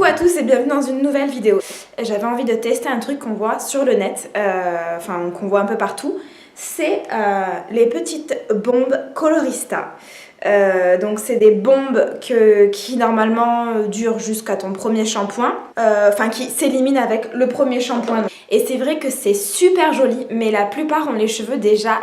Coucou à tous et bienvenue dans une nouvelle vidéo. J'avais envie de tester un truc qu'on voit sur le net, enfin qu'on voit un peu partout. C'est les petites bombes Colorista. Donc c'est des bombes qui normalement durent jusqu'à ton premier shampoing, enfin qui s'éliminent avec le premier shampoing. Et c'est vrai que c'est super joli, mais la plupart ont les cheveux déjà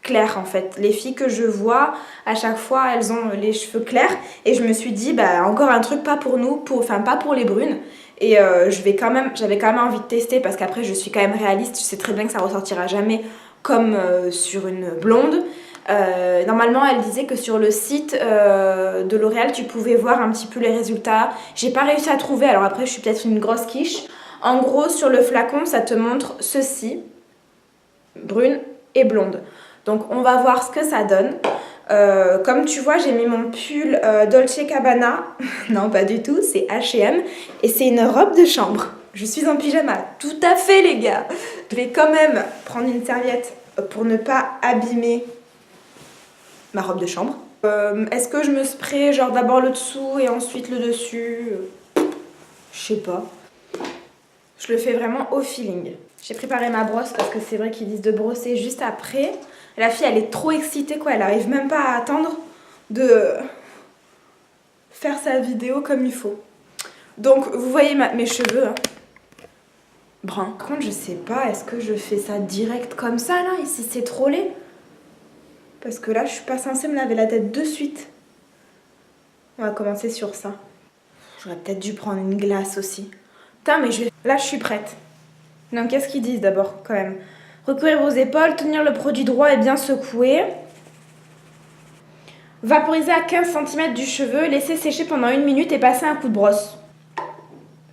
clairs en fait. Les filles que je vois, à chaque fois elles ont les cheveux clairs et je me suis dit bah encore un truc pas pour nous, enfin pas pour les brunes. Et j'avais quand même envie de tester parce qu'après je suis quand même réaliste, je sais très bien que ça ressortira jamais comme sur une blonde. Normalement elle disait que sur le site de L'Oréal tu pouvais voir un petit peu les résultats. J'ai pas réussi à trouver, alors après je suis peut-être une grosse quiche. En gros sur le flacon ça te montre ceci, brune et blonde. Donc on va voir ce que ça donne. Comme tu vois j'ai mis mon pull Dolce Gabbana. Non pas du tout, c'est H&M et c'est une robe de chambre. Je suis en pyjama, tout à fait les gars. Je vais quand même prendre une serviette pour ne pas abîmer ma robe de chambre. Est-ce que je me spray genre d'abord le dessous et ensuite le dessus? Je sais pas. Je le fais vraiment au feeling. J'ai préparé ma brosse parce que c'est vrai qu'ils disent de brosser juste après. La fille elle est trop excitée quoi, elle arrive même pas à attendre de faire sa vidéo comme il faut. Donc vous voyez mes cheveux hein, bruns. Par contre je sais pas, est-ce que je fais ça direct comme ça là, ici c'est trop laid? Parce que là je suis pas censée me laver la tête de suite. On va commencer sur ça. J'aurais peut-être dû prendre une glace aussi. Putain mais là je suis prête. Donc qu'est-ce qu'ils disent d'abord quand même? Recouvrir vos épaules, tenir le produit droit et bien secouer. Vaporiser à 15 cm du cheveu, laisser sécher pendant 1 minute et passer un coup de brosse.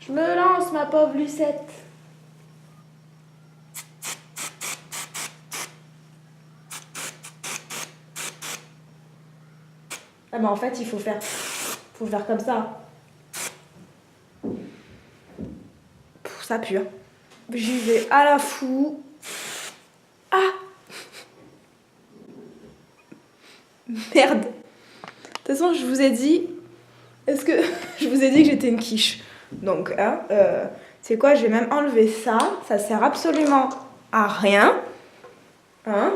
Je me lance ma pauvre Lucette. Ah bah en fait il faut faire comme ça. Ça pue. J'y vais à la fou. Ah! Merde. De toute façon, je vous ai dit... Est-ce que... je vous ai dit que j'étais une quiche. Donc, hein, c'est quoi? Je vais même enlever ça. Ça sert absolument à rien. Hein?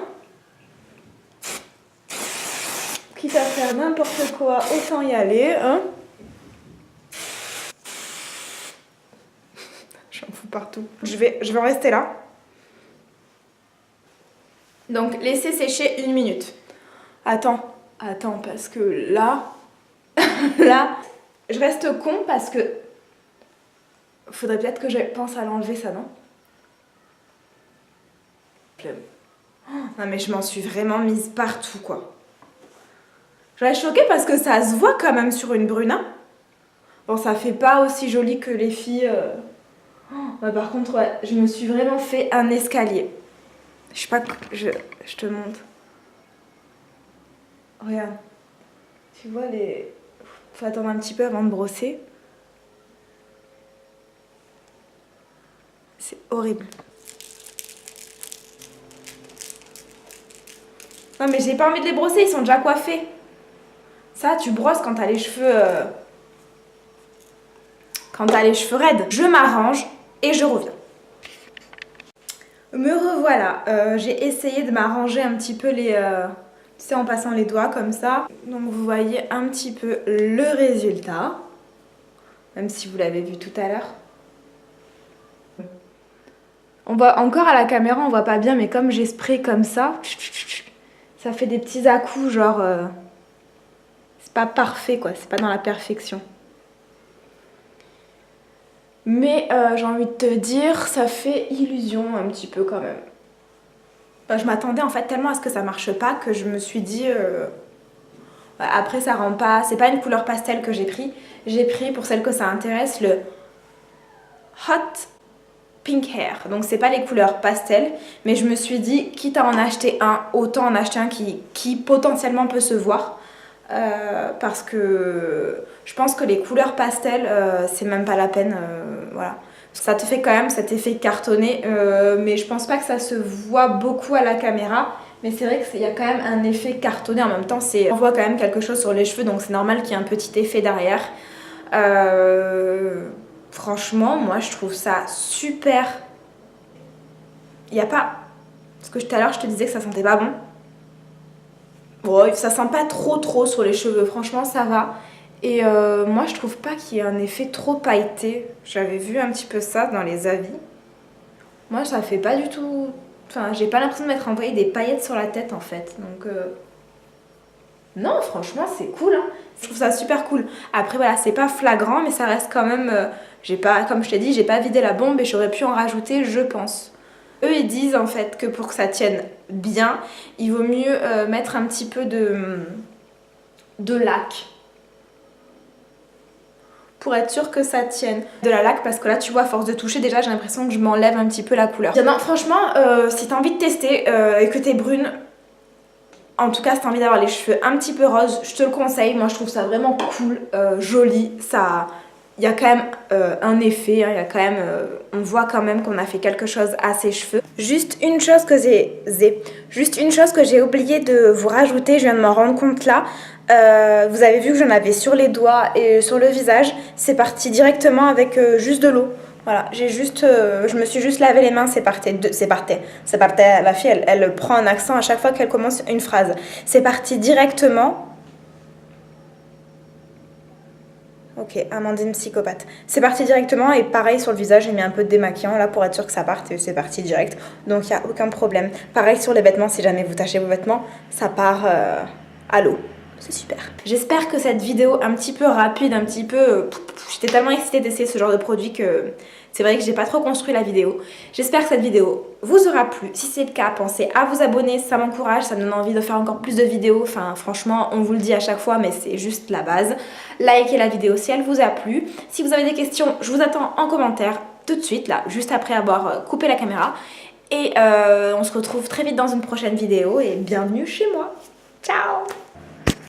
Quitte à faire n'importe quoi, autant y aller. Hein? J'en fous partout. Je vais en rester là. Donc, laissez sécher 1 minute. Attends, parce que là, je reste con parce que faudrait peut-être que je pense à l'enlever ça, non? Non mais je m'en suis vraiment mise partout quoi. Je reste choquée parce que ça se voit quand même sur une brune. Hein. Bon, ça fait pas aussi joli que les filles. Ouais, par contre, ouais, je me suis vraiment fait un escalier. Je sais pas, je te montre. Regarde. Tu vois les... Faut attendre un petit peu avant de brosser. C'est horrible. Non mais j'ai pas envie de les brosser, ils sont déjà coiffés. Ça, tu brosses quand t'as les cheveux... Quand t'as les cheveux raides. Je m'arrange et je reviens. Me revoilà. J'ai essayé de m'arranger un petit peu les... Tu sais, en passant les doigts comme ça. Donc vous voyez un petit peu le résultat. Même si vous l'avez vu tout à l'heure. On voit encore à la caméra, on voit pas bien, mais comme j'ai spray comme ça, ça fait des petits à-coups, genre... c'est pas parfait quoi, c'est pas dans la perfection. Mais j'ai envie de te dire, ça fait illusion un petit peu quand même. Enfin, je m'attendais en fait tellement à ce que ça marche pas que je me suis dit... Après ça rend pas... C'est pas une couleur pastel que j'ai pris. J'ai pris, pour celles que ça intéresse, le Hot Pink Hair. Donc c'est pas les couleurs pastel. Mais je me suis dit, quitte à en acheter un, autant en acheter un qui potentiellement peut se voir. Parce que je pense que les couleurs pastel, c'est même pas la peine. Voilà. Ça te fait quand même cet effet cartonné. Mais je pense pas que ça se voit beaucoup à la caméra. Mais c'est vrai qu'il y a quand même un effet cartonné en même temps. On voit quand même quelque chose sur les cheveux, donc c'est normal qu'il y ait un petit effet derrière. Franchement, moi je trouve ça super. Il n'y a pas... Parce que tout à l'heure je te disais que ça sentait pas bon. Bon, ça sent pas trop sur les cheveux, franchement ça va. Et moi je trouve pas qu'il y ait un effet trop pailleté. J'avais vu un petit peu ça dans les avis. Moi ça fait pas du tout... Enfin j'ai pas l'impression de m'être envoyé des paillettes sur la tête en fait. Donc non franchement c'est cool hein. Je trouve ça super cool. Après voilà c'est pas flagrant mais ça reste quand même... j'ai pas, comme je t'ai dit, j'ai pas vidé la bombe et j'aurais pu en rajouter je pense. Eux ils disent en fait que pour que ça tienne bien, il vaut mieux mettre un petit peu de lac. Pour être sûr que ça tienne. De la laque parce que là tu vois à force de toucher déjà j'ai l'impression que je m'enlève un petit peu la couleur. Non franchement si t'as envie de tester et que t'es brune, en tout cas si t'as envie d'avoir les cheveux un petit peu roses, je te le conseille. Moi je trouve ça vraiment cool, joli, ça... Il y a quand même un effet, hein, il y a quand même, on voit quand même qu'on a fait quelque chose à ses cheveux. Juste une chose que j'ai oublié de vous rajouter, je viens de m'en rendre compte là. Vous avez vu que j'en avais sur les doigts et sur le visage. C'est parti directement avec juste de l'eau. Voilà, je me suis juste lavé les mains, c'est parti. La fille, elle prend un accent à chaque fois qu'elle commence une phrase. C'est parti directement. Ok, Amandine psychopathe. C'est parti directement et pareil sur le visage, j'ai mis un peu de démaquillant là pour être sûr que ça parte et c'est parti direct. Donc il n'y a aucun problème. Pareil sur les vêtements, si jamais vous tachez vos vêtements, ça part à l'eau. C'est super. J'espère que cette vidéo un petit peu rapide, un petit peu... J'étais tellement excitée d'essayer ce genre de produit que c'est vrai que j'ai pas trop construit la vidéo. J'espère que cette vidéo vous aura plu. Si c'est le cas, pensez à vous abonner, ça m'encourage, ça me donne envie de faire encore plus de vidéos. Enfin franchement, on vous le dit à chaque fois, mais c'est juste la base. Likez la vidéo si elle vous a plu. Si vous avez des questions, je vous attends en commentaire tout de suite, là, juste après avoir coupé la caméra. Et on se retrouve très vite dans une prochaine vidéo et bienvenue chez moi. Ciao!